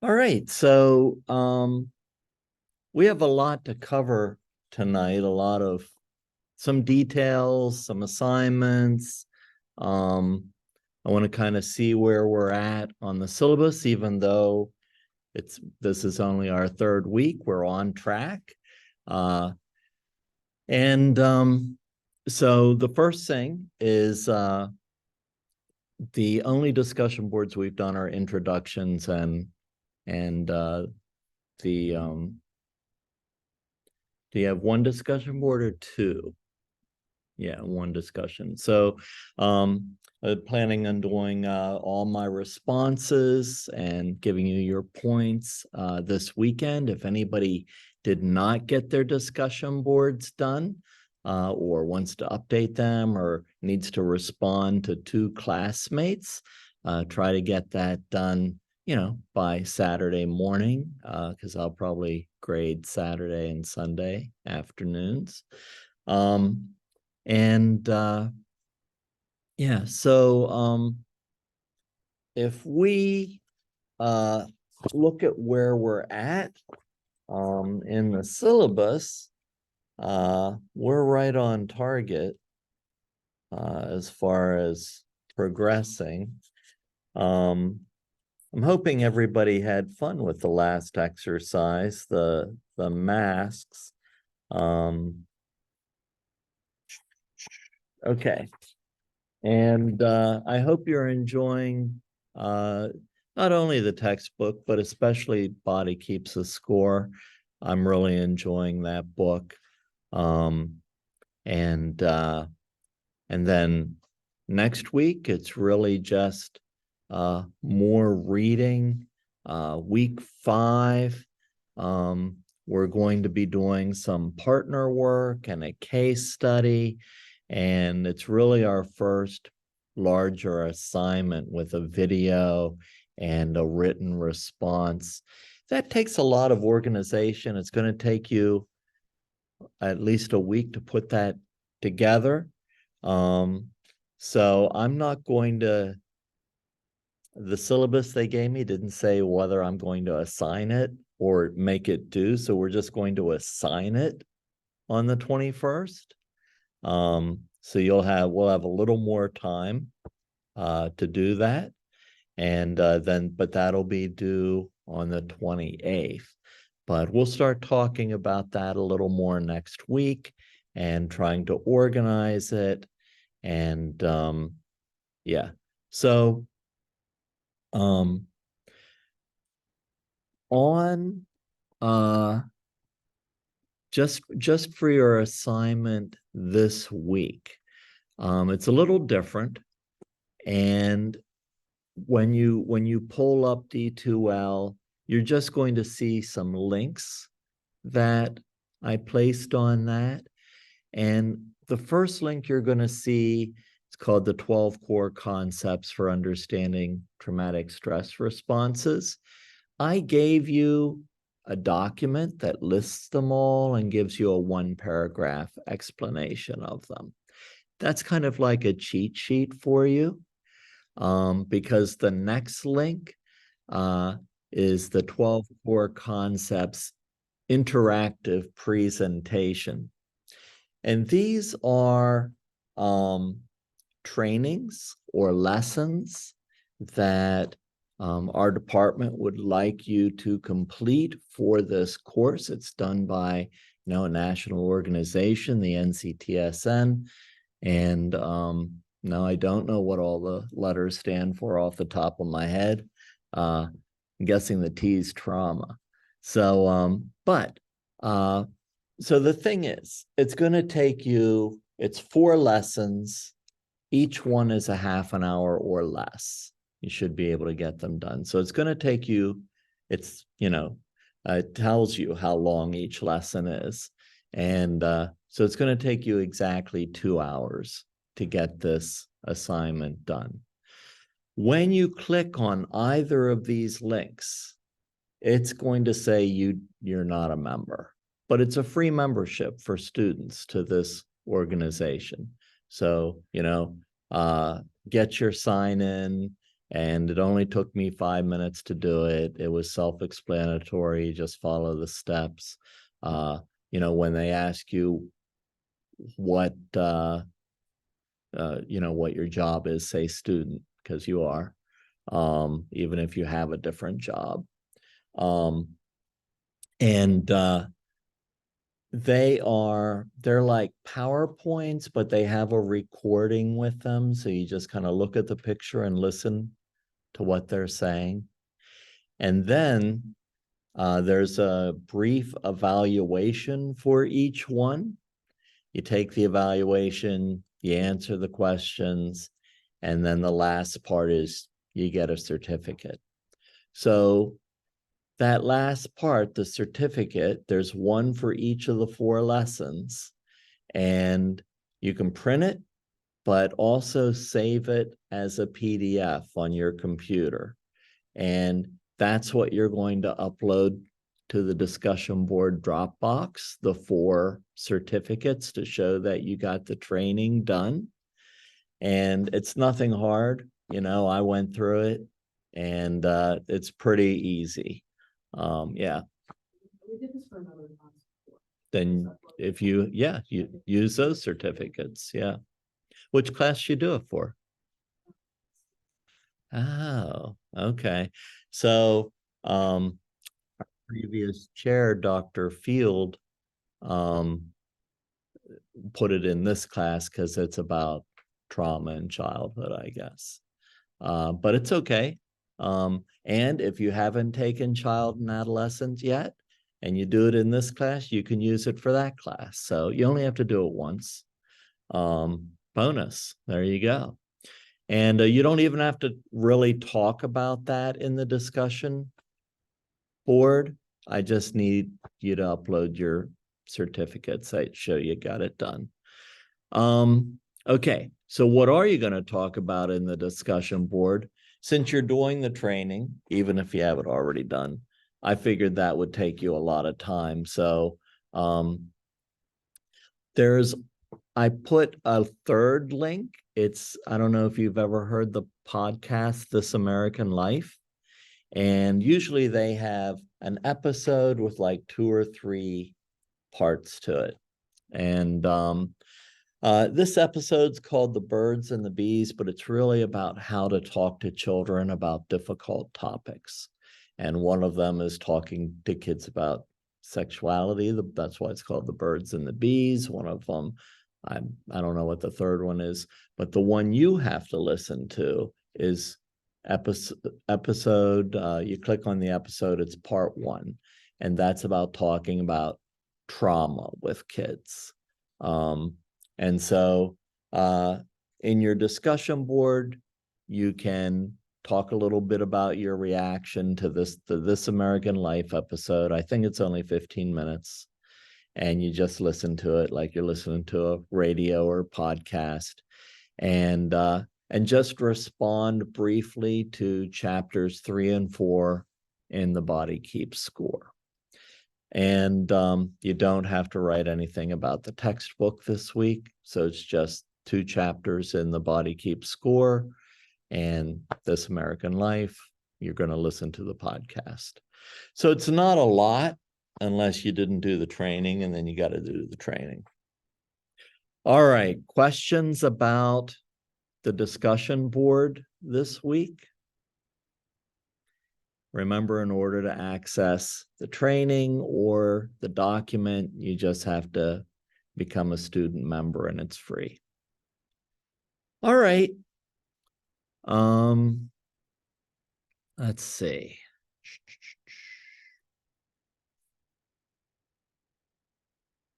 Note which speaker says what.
Speaker 1: All right, so we have a lot to cover tonight, a lot of some details, some assignments. Um, I want to kind of see where we're at on the syllabus, even though this is only our third week, we're on track. And so the first thing is the only discussion boards we've done are introductions and the do you have one discussion board or two? Yeah, one discussion. So planning on doing all my responses and giving you your points this weekend. If anybody did not get their discussion boards done or wants to update them or needs to respond to two classmates, try to get that done, by Saturday morning, because I'll probably grade Saturday and Sunday afternoons. And yeah, so if we look at where we're at in the syllabus, we're right on target as far as progressing. I'm hoping everybody had fun with the last exercise, the masks. Okay. And I hope you're enjoying not only the textbook, but especially Body Keeps a Score. I'm really enjoying that book. And then next week, it's really just more reading. Week 5, we're going to be doing some partner work and a case study. And it's really our first larger assignment with a video and a written response. That takes a lot of organization. It's going to take you at least a week to put that together. So I'm not going to, the syllabus they gave me didn't say whether I'm going to assign it or make it due. So we're just going to assign it on the 21st. So we'll have a little more time to do that. And but that'll be due on the 28th. But we'll start talking about that a little more next week and trying to organize it. And yeah, so on just for your assignment this week, it's a little different. And when you pull up D2L, you're just going to see some links that I placed on that. And the first link you're going to see, it's called the 12 Core Concepts for Understanding Traumatic Stress Responses. I gave you a document that lists them all and gives you a 1-paragraph explanation of them. That's kind of like a cheat sheet for you, because the next link is the 12 Core Concepts interactive presentation. And these are trainings or lessons that our department would like you to complete for this course. It's done by a national organization, the NCTSN. And no, I don't know what all the letters stand for off the top of my head. I'm guessing the T's trauma. So, so the thing is, it's going to take you, it's 4 lessons. Each one is a half an hour or less. You should be able to get them done. So it's going to take you, it tells you how long each lesson is. And so it's going to take you exactly 2 hours to get this assignment done. When you click on either of these links, it's going to say you're not a member, but it's a free membership for students to this organization. So, get your sign in And it only took me 5 minutes to do it. It was self-explanatory, just follow the steps. When they ask you what what your job is, say student, because you are, even if you have a different job. They're like PowerPoints, but they have a recording with them. So you just kind of look at the picture and listen to what they're saying. And then there's a brief evaluation for each one. You take the evaluation, you answer the questions, and then the last part is you get a certificate. So that last part, the certificate, there's one for each of the 4 lessons, and you can print it, but also save it as a PDF on your computer. And that's what you're going to upload to the discussion board Dropbox, the 4 certificates to show that you got the training done. And it's nothing hard. I went through it, and it's pretty easy. Yeah.
Speaker 2: We did this for another class before.
Speaker 1: Then if you use those certificates. Yeah. Which class you do it for? Oh, okay. So our previous chair, Dr. Field, put it in this class because it's about trauma in childhood, I guess. But it's okay. And if you haven't taken child and adolescent yet, and you do it in this class, you can use it for that class. So you only have to do it once. Bonus, there you go. And you don't even have to really talk about that in the discussion board. I just need you to upload your certificates that show you got it done. Okay, so what are you going to talk about in the discussion board? Since you're doing the training, even if you have it already done, I figured that would take you a lot of time. So I put a third link. I don't know if you've ever heard the podcast, This American Life. And usually they have an episode with like 2 or 3 parts to it. And this episode's called The Birds and the Bees, but it's really about how to talk to children about difficult topics. And one of them is talking to kids about sexuality. That's why it's called The Birds and the Bees. One of them, I don't know what the third one is, but the one you have to listen to is episode. You click on the episode, it's part 1. And that's about talking about trauma with kids. And so in your discussion board, you can talk a little bit about your reaction to This American Life episode. I think it's only 15 minutes. And you just listen to it like you're listening to a radio or podcast. And just respond briefly to chapters 3 and 4 in The Body Keeps Score. And you don't have to write anything about the textbook this week. So it's just 2 chapters in The Body Keeps Score and This American Life. You're going to listen to the podcast. So it's not a lot unless you didn't do the training, and then you got to do the training. All right. Questions about the discussion board this week? Remember, in order to access the training or the document, you just have to become a student member, and it's free. All right. Let's see.